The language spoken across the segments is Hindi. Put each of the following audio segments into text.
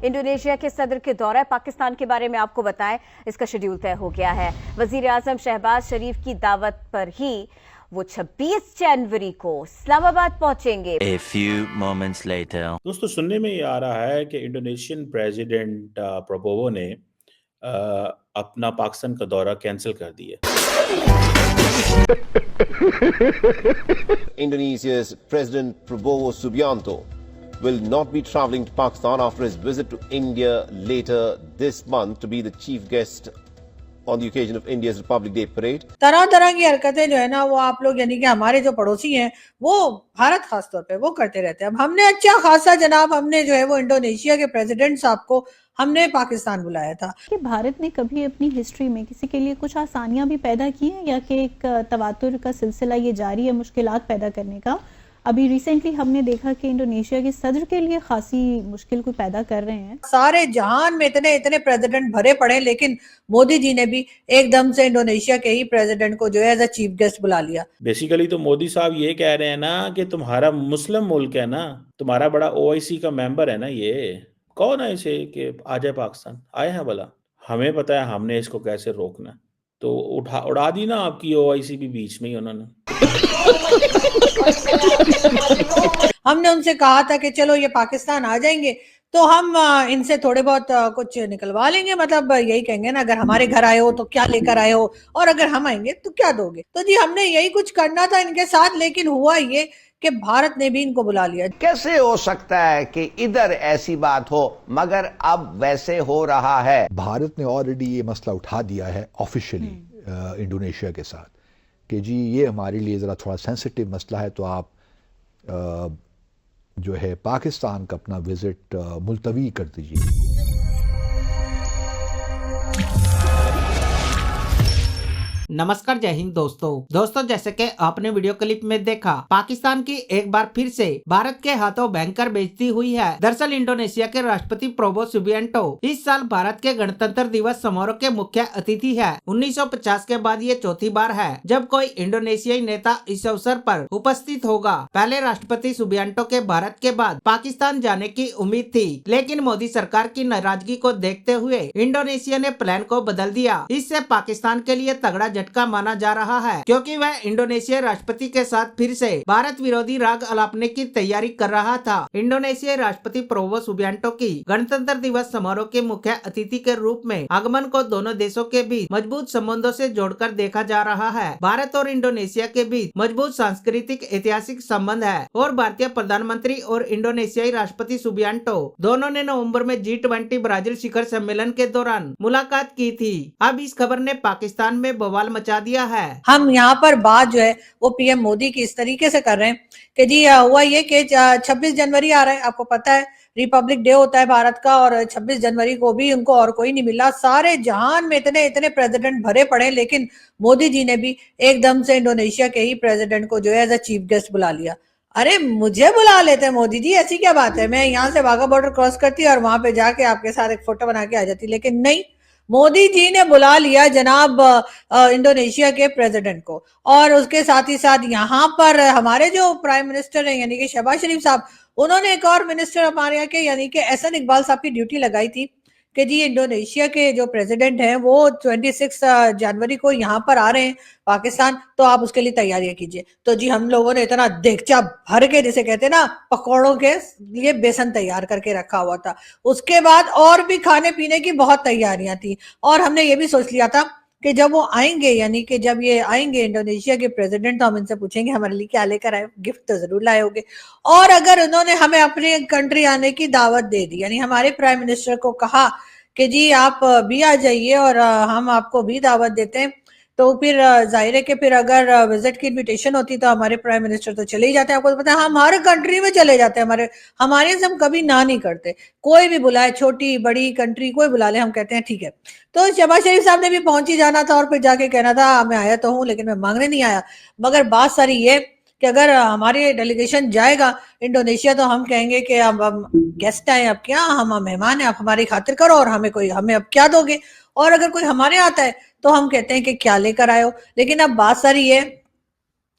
इंडोनेशिया के सदर के दौरा पाकिस्तान के बारे में आपको बताएं, इसका शेड्यूल तय हो गया है। वजीर आजम शहबाज शरीफ की दावत पर ही वो 26 जनवरी को इस्लामाबाद पहुंचेंगे। A few moments later. दोस्तों, सुनने में ये आ रहा है कि इंडोनेशियन प्रेसिडेंट प्रबोवो ने अपना पाकिस्तान का दौरा कैंसिल कर दिया। Indonesia's President Prabowo Subianto will not be travelling to Pakistan after his visit to India later this month to be the chief guest on the occasion of India's Republic Day parade. तरह तरह की हरकतें जो है ना वो आप लोग यानी कि हमारे जो पड़ोसी हैं वो भारत खास तौर पे वो करते रहते हैं। अब हमने अच्छा खासा जनाब हमने जो है वो इंडोनेशिया के प्रेसिडेंट साहब को हमने पाकिस्तान बुलाया था कि भारत ने कभी अपनी हिस्ट्री में किसी के लिए कुछ आसानियां भी पैदा की हैं या कि एक तवातुर का सिलसिला ये जारी है मुश्किलात पैदा करने का। अभी रिसेंटली हमने देखा कि इंडोनेशिया के सदर के लिए खासी मुश्किल को पैदा कर रहे हैं। सारे जहान में इतने इतने प्रेसिडेंट भरे पड़े, लेकिन मोदी जी ने भी एकदम से इंडोनेशिया के ही प्रेसिडेंट को जो है एज अ चीफ गेस्ट बुला लिया। बेसिकली तो मोदी साहब ये कह रहे हैं ना कि तुम्हारा मुस्लिम मुल्क है ना, तुम्हारा बड़ा ओआईसी का मेंबर है ना, ये कौन है इसे कि आ जाए पाकिस्तान, आए हैं भला, हमें पता है हमने इसको कैसे रोकना। तो उड़ा दी ना आपकी ओआईसी भी बीच में ही उन्होंने। हमने उनसे कहा था कि चलो ये पाकिस्तान आ जाएंगे तो हम इनसे थोड़े बहुत कुछ निकलवा लेंगे, मतलब यही कहेंगे ना, अगर हमारे घर आए हो तो क्या लेकर आए हो, और अगर हम आएंगे तो क्या दोगे। तो जी हमने यही कुछ करना था इनके साथ, लेकिन हुआ ये कि भारत ने भी इनको बुला लिया। कैसे हो सकता है कि इधर ऐसी बात हो मगर अब वैसे हो रहा है। भारत ने ऑलरेडी ये मसला उठा दिया है ऑफिशियली इंडोनेशिया के साथ कि जी ये हमारे लिए ज़रा थोड़ा सेंसिटिव मसला है, तो आप जो है पाकिस्तान का अपना विजिट मुलतवी कर दीजिए। नमस्कार, जय हिंद दोस्तों जैसे कि आपने वीडियो क्लिप में देखा, पाकिस्तान की एक बार फिर से भारत के हाथों भयंकर बेइज्जती हुई है। दरअसल इंडोनेशिया के राष्ट्रपति प्रबोवो सुबियांटो इस साल भारत के गणतंत्र दिवस समारोह के मुख्य अतिथि है। 1950 के बाद ये चौथी बार है जब कोई इंडोनेशियाई नेता इस अवसर पर उपस्थित होगा। पहले राष्ट्रपति सुबियांटो के भारत के बाद पाकिस्तान जाने की उम्मीद थी, लेकिन मोदी सरकार की नाराजगी को देखते हुए इंडोनेशिया ने प्लान को बदल दिया। इससे पाकिस्तान के लिए तगड़ा झटका माना जा रहा है, क्योंकि वह इंडोनेशिया राष्ट्रपति के साथ फिर से भारत विरोधी राग अलापने की तैयारी कर रहा था। इंडोनेशिया राष्ट्रपति प्रबोवो सुबियांटो की गणतंत्र दिवस समारोह के मुख्य अतिथि के रूप में आगमन को दोनों देशों के बीच मजबूत संबंधों से जोड़कर देखा जा रहा है। भारत और इंडोनेशिया के बीच मजबूत सांस्कृतिक ऐतिहासिक संबंध है और भारतीय प्रधानमंत्री और इंडोनेशियाई राष्ट्रपति सुबियांटो दोनों ने नवंबर में G20 ब्राजील शिखर सम्मेलन के दौरान मुलाकात की थी। अब इस खबर ने पाकिस्तान में बवाल मचा दिया है। हम यहाँ पर बात जो है वो पीएम मोदी की इस तरीके से कर रहे हैं कि जी हुआ ये कि 26 जनवरी आ रहा है, आपको पता है रिपब्लिक डे होता है भारत का, और 26 जनवरी को भी उनको और कोई नहीं मिला। सारे जहान में इतने इतने प्रेसिडेंट भरे पड़े, लेकिन मोदी जी ने भी एकदम से इंडोनेशिया के ही प्रेसिडेंट को जो है एज अ चीफ गेस्ट बुला लिया। अरे मुझे बुला लेते हैं मोदी जी, ऐसी क्या बात है, मैं यहाँ से वाघा बॉर्डर क्रॉस करती और वहां पे जाके आपके साथ एक फोटो बना के आ जाती, लेकिन नहीं, मोदी जी ने बुला लिया जनाब इंडोनेशिया के प्रेसिडेंट को। और उसके साथ ही साथ यहाँ पर हमारे जो प्राइम मिनिस्टर हैं यानी कि शहबाज शरीफ साहब, उन्होंने एक और मिनिस्टर हमारे यहाँ के यानी कि एहसन इकबाल साहब की ड्यूटी लगाई थी कि जी इंडोनेशिया के जो प्रेसिडेंट हैं वो 26 जनवरी को यहाँ पर आ रहे हैं पाकिस्तान, तो आप उसके लिए तैयारियां कीजिए। तो जी हम लोगों ने इतना देगचा भर के, जिसे कहते हैं ना पकौड़ों के लिए बेसन तैयार करके रखा हुआ था। उसके बाद और भी खाने पीने की बहुत तैयारियां थी, और हमने ये भी सोच लिया था कि जब वो आएंगे यानी कि जब ये आएंगे इंडोनेशिया के प्रेसिडेंट, तो हम इनसे पूछेंगे हमारे लिए क्या लेकर आए, गिफ्ट तो जरूर लाए होंगे। और अगर उन्होंने हमें अपने कंट्री आने की दावत दे दी, यानी हमारे प्राइम मिनिस्टर को कहा कि जी आप भी आ जाइए और हम आपको भी दावत देते हैं, तो फिर जाहिर है कि फिर अगर विजिट की इनविटेशन होती तो हमारे प्राइम मिनिस्टर तो चले ही जाते हैं। आपको तो पता है हम हर कंट्री में चले जाते हैं, हमारे से हम कभी ना नहीं करते। कोई भी बुलाए, छोटी बड़ी कंट्री कोई बुला ले, हम कहते हैं ठीक है। तो शहबाज शरीफ साहब ने भी पहुंच ही जाना था और फिर जाके कहना था मैं आया तो हूँ लेकिन मैं मांगने नहीं आया। मगर बात सारी ये कि अगर हमारी डेलीगेशन जाएगा इंडोनेशिया तो हम कहेंगे कि हम गेस्ट आए, अब क्या, हम मेहमान हैं, आप हमारी खातिर करो और हमें अब क्या दोगे। और अगर कोई हमारे आता है तो हम कहते हैं कि क्या लेकर आए हो। लेकिन अब बात सारी ये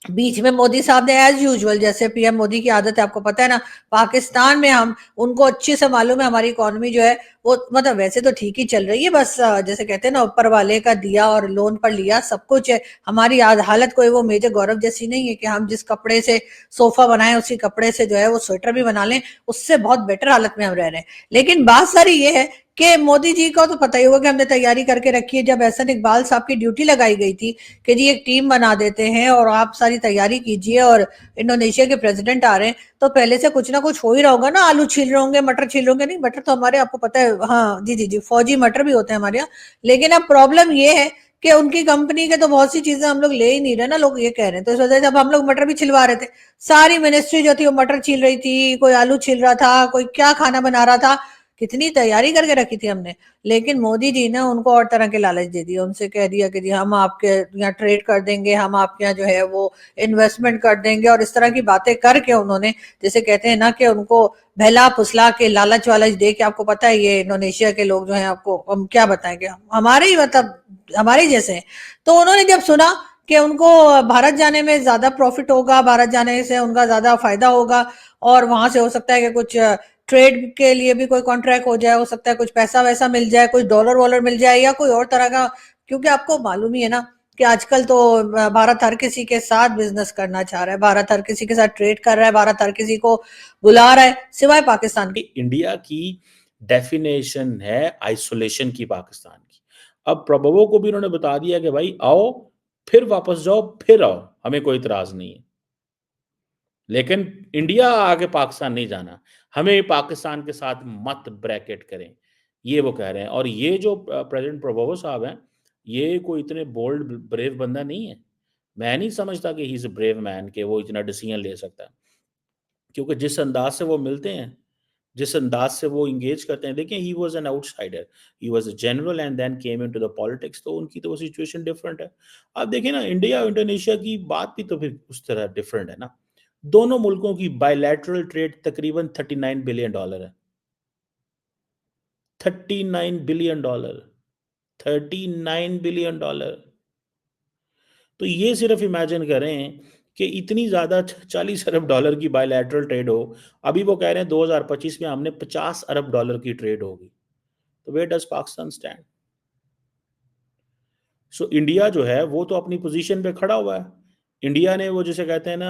बीच में मोदी साहब ने एज यूजुअल, जैसे पीएम मोदी की आदत है, आपको पता है ना, पाकिस्तान में हम उनको अच्छे से मालूम है हमारी इकोनॉमी जो है वो मतलब वैसे तो ठीक ही चल रही है, बस जैसे कहते हैं ना ऊपर वाले का दिया और लोन पर लिया सब कुछ है। हमारी हालत कोई वो मेजर गौरव जैसी नहीं है कि हम जिस कपड़े से सोफा बनाए उसी कपड़े से जो है वो स्वेटर भी बना लें, उससे बहुत बेटर हालत में हम रह रहे हैं। लेकिन बात सारी ये है कि मोदी जी को तो पता ही होगा कि हमने तैयारी करके रखी है। जब एहसन इकबाल साहब की ड्यूटी लगाई गई थी कि जी एक टीम बना देते हैं और आप सारी तैयारी कीजिए, और इंडोनेशिया के प्रेसिडेंट आ रहे हैं तो पहले से कुछ ना कुछ हो ही रहा होगा ना, आलू छील रहे होंगे, मटर छील रहे होंगे। नहीं, मटर तो हमारे आपको पता है, हाँ जी जी जी, फौजी मटर भी होते हैं हमारे यहाँ। लेकिन अब प्रॉब्लम ये है कि उनकी कंपनी के तो बहुत सी चीजें हम लोग ले ही नहीं रहे ना, लोग ये कह रहे हैं। तो इस वजह से अब हम लोग मटर भी छिलवा रहे थे, सारी मिनिस्ट्री जो थी वो मटर छील रही थी, कोई आलू छील रहा था, कोई क्या खाना बना रहा था, कितनी तैयारी करके रखी थी हमने। लेकिन मोदी जी ने उनको और तरह के लालच दे दिया, उनसे कह दिया कि जी हम आपके यहाँ ट्रेड कर देंगे, हम आपके यहाँ जो है वो इन्वेस्टमेंट कर देंगे, और इस तरह की बातें करके उन्होंने, जैसे कहते हैं ना कि उनको बहला फुसला के लालच वालच दे के, आपको पता है ये इंडोनेशिया के लोग जो है, आपको हम क्या बताएंगे, हमारे ही मतलब हमारे ही जैसे हैं। तो उन्होंने जब सुना कि उनको भारत जाने में ज्यादा प्रॉफिट होगा, भारत जाने से उनका ज्यादा फायदा होगा, और वहां से हो सकता है कि कुछ ट्रेड के लिए भी कोई कॉन्ट्रैक्ट हो जाए, हो सकता है कुछ पैसा वैसा मिल जाए, कुछ डॉलर वॉलर मिल जाए या कोई और तरह का। क्योंकि आपको मालूम ही है ना कि आजकल तो भारत हर किसी के साथ बिजनेस करना चाह रहा है, भारत हर किसी के साथ ट्रेड कर रहा है, भारत हर किसी को बुला रहा है सिवाय पाकिस्तान के। इंडिया की डेफिनेशन है आइसोलेशन की पाकिस्तान की। अब प्रभुओं को भी उन्होंने बता दिया कि भाई आओ, फिर वापस जाओ, फिर आओ, हमें कोई इतराज नहीं है, लेकिन इंडिया आगे पाकिस्तान नहीं जाना, हमें पाकिस्तान के साथ मत ब्रैकेट करें, ये वो कह रहे हैं। और ये जो प्रेसिडेंट प्रभुओं साहब हैं, ये कोई इतने बोल्ड ब्रेव बंदा नहीं है। मैं नहीं समझता कि he is a brave man कि वो इतना डिसीजन ले सकता है, क्योंकि जिस अंदाज से वो मिलते हैं, जिस अंदाज से वो इंगेज करते हैं, देखिए he was an outsider, he was a general and then came into the politics, तो उनकी तो वो सिचुएशन डिफरेंट है। अब देखिए ना, इंडिया और इंडोनेशिया की बात भी तो फिर उस तरह डिफरेंट है ना। दोनों मुल्कों की बायलैटरल ट्रेड तकरीबन $39 बिलियन है। $39 बिलियन, $39 बिलियन। तो ये सिर्फ इमेजिन करें कि इतनी ज्यादा $40 अरब की बायलैटरल ट्रेड हो। अभी वो कह रहे हैं 2025 में हमने $50 अरब की ट्रेड होगी। तो where does Pakistan stand? So India जो है वो तो अपनी पोजीशन पे खड़ा हुआ है। इंडिया ने वो जिसे कहते हैं ना,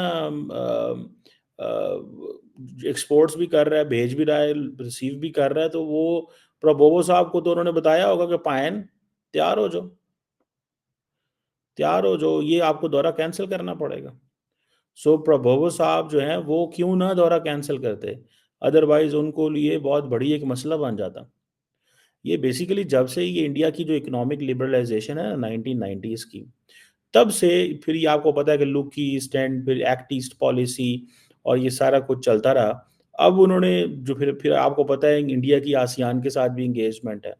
एक्सपोर्ट्स भी कर रहा है, भेज भी रहा है, रिसीव भी कर रहा है। तो वो प्रभुवो साहब को तो उन्होंने बताया होगा कि पायन तैयार हो जाओ, तैयार हो जाओ, ये आपको दौरा कैंसिल करना पड़ेगा। सो प्रभुवो साहब जो हैं वो क्यों ना दौरा कैंसिल करते, अदरवाइज उनको लिए बहुत बड़ी एक मसला बन जाता। ये बेसिकली जब से ये इंडिया की जो इकोनॉमिक लिबरलाइजेशन है 1990s की, तब से फिर ये आपको पता है कि लुक ईस्ट एंड फिर एक्ट ईस्ट पॉलिसी और ये सारा कुछ चलता रहा। अब उन्होंने जो फिर आपको पता है इंडिया की आसियान के साथ भी इंगेजमेंट है।